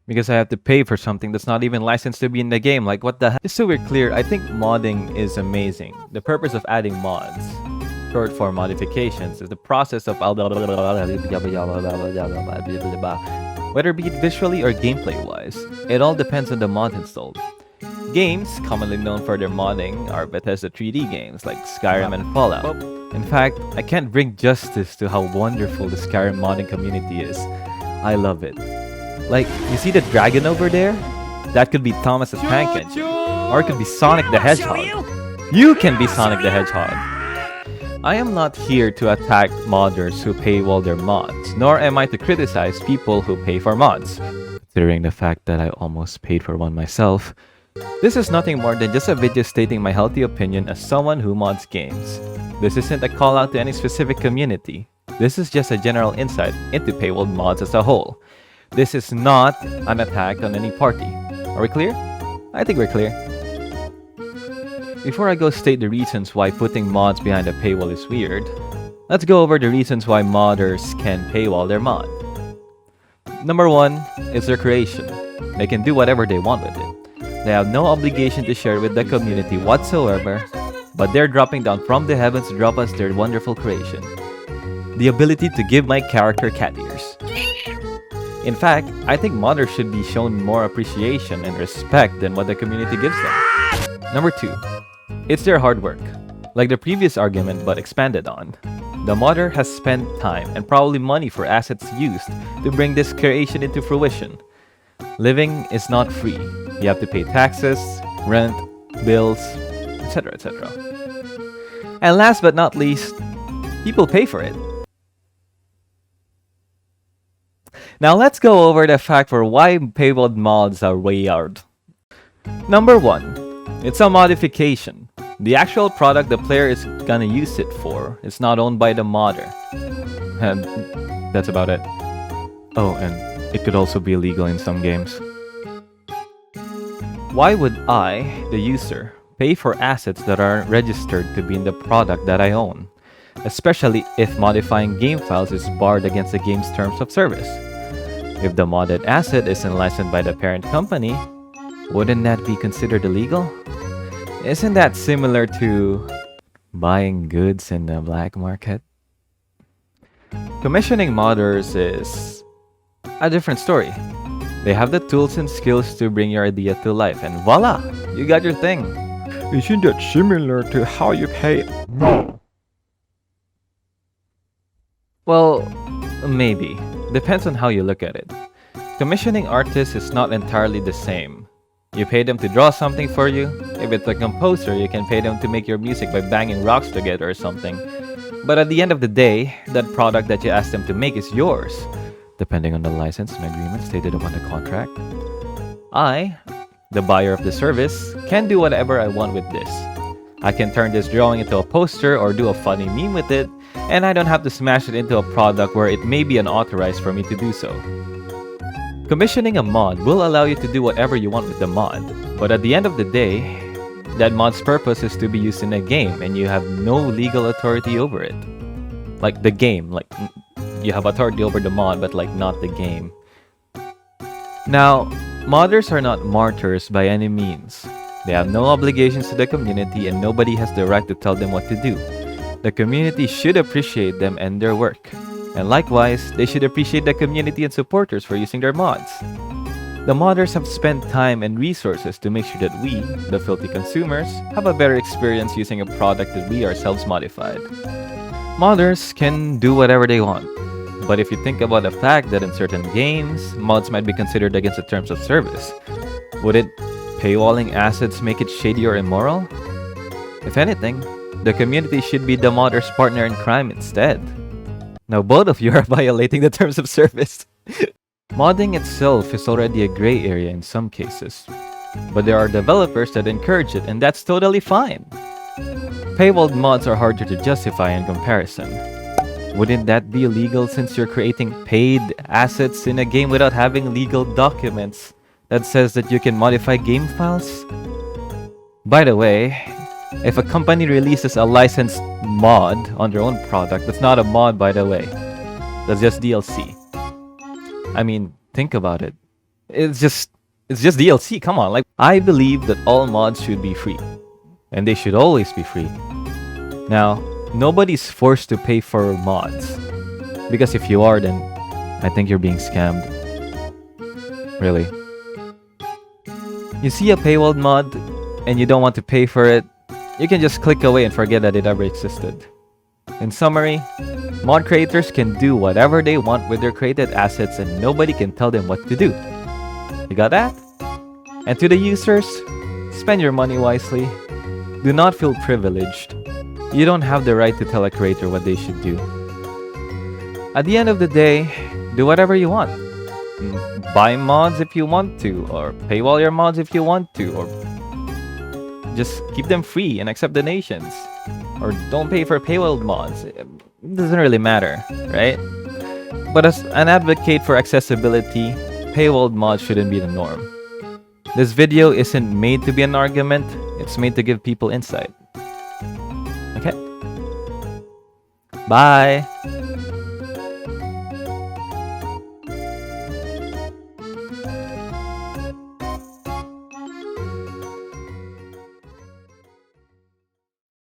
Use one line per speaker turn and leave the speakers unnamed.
because I have to pay for something that's not even licensed to be in the game. Like, what the hell? Just so we're clear, I think modding is amazing. The purpose of adding mods, short form modifications, is the process of whether be it visually or gameplay wise. It all depends on the mod installed. Games, commonly known for their modding, are Bethesda 3D games like Skyrim and Fallout. In fact, I can't bring justice to how wonderful the Skyrim modding community is. I love it. Like, you see the dragon over there? That could be Thomas the Tank Engine. Or it could be Sonic the Hedgehog. You can be Sonic the Hedgehog. I am not here to attack modders who paywall their mods, nor am I to criticize people who pay for mods. Considering the fact that I almost paid for one myself, this is nothing more than just a video stating my healthy opinion as someone who mods games. This isn't a call out to any specific community. This is just a general insight into paywalled mods as a whole. This is not an attack on any party. Are we clear? I think we're clear. Before I go state the reasons why putting mods behind a paywall is weird, let's go over the reasons why modders can paywall their mod. Number 1 is their creation. They can do whatever they want with it. They have no obligation to share with the community whatsoever, but they're dropping down from the heavens to drop us their wonderful creation. The ability to give my character cat ears. In fact, I think modders should be shown more appreciation and respect than what the community gives them. Number 2, it's their hard work. Like the previous argument but expanded on. The modder has spent time and probably money for assets used to bring this creation into fruition. Living is not free. You have to pay taxes, rent, bills, etc. etc. And last but not least, people pay for it. Now let's go over the fact for why paywalled mods are weird. Number 1, it's a modification. The actual product the player is gonna use it for is not owned by the modder. And that's about it. Oh, and it could also be illegal in some games. Why would I, the user, pay for assets that aren't registered to be in the product that I own? Especially if modifying game files is barred against the game's terms of service. If the modded asset isn't licensed by the parent company, wouldn't that be considered illegal? Isn't that similar to buying goods in the black market? Commissioning modders is a different story. They have the tools and skills to bring your idea to life, and voila! You got your thing. Isn't that similar to how you pay? No. Well, maybe. Depends on how you look at it. Commissioning artists is not entirely the same. You pay them to draw something for you. If it's a composer, you can pay them to make your music by banging rocks together or something. But at the end of the day, that product that you asked them to make is yours, depending on the license and agreement stated upon the contract. I, the buyer of the service, can do whatever I want with this. I can turn this drawing into a poster or do a funny meme with it, and I don't have to smash it into a product where it may be unauthorized for me to do so. Commissioning a mod will allow you to do whatever you want with the mod, but at the end of the day, that mod's purpose is to be used in a game and you have no legal authority over it. Like the game, like you have authority over the mod but like not the game. Now, modders are not martyrs by any means. They have no obligations to the community and nobody has the right to tell them what to do. The community should appreciate them and their work. And likewise, they should appreciate the community and supporters for using their mods. The modders have spent time and resources to make sure that we, the filthy consumers, have a better experience using a product that we ourselves modified. Modders can do whatever they want. But if you think about the fact that in certain games, mods might be considered against the terms of service, would it paywalling assets make it shady or immoral? If anything, the community should be the modder's partner in crime instead. Now both of you are violating the terms of service. Modding itself is already a gray area in some cases, but there are developers that encourage it and that's totally fine. Paywalled mods are harder to justify in comparison. Wouldn't that be illegal since you're creating paid assets in a game without having legal documents that says that you can modify game files? By the way, if a company releases a licensed mod on their own product, that's not a mod by the way. That's just DLC. I mean, think about it. It's just it's just DLC. Come on, like I believe that all mods should be free, and they should always be free. Now, nobody's forced to pay for mods, because if you are, then I think you're being scammed. Really. You see a paywalled mod and you don't want to pay for it, you can just click away and forget that it ever existed. In summary, mod creators can do whatever they want with their created assets and nobody can tell them what to do. You got that? And to the users, spend your money wisely. Do not feel privileged. You don't have the right to tell a creator what they should do. At the end of the day, do whatever you want. Buy mods if you want to, or paywall your mods if you want to, or just keep them free and accept donations. Or don't pay for paywalled mods. It doesn't really matter, right? But as an advocate for accessibility, paywalled mods shouldn't be the norm. This video isn't made to be an argument, it's made to give people insight. Okay? Bye!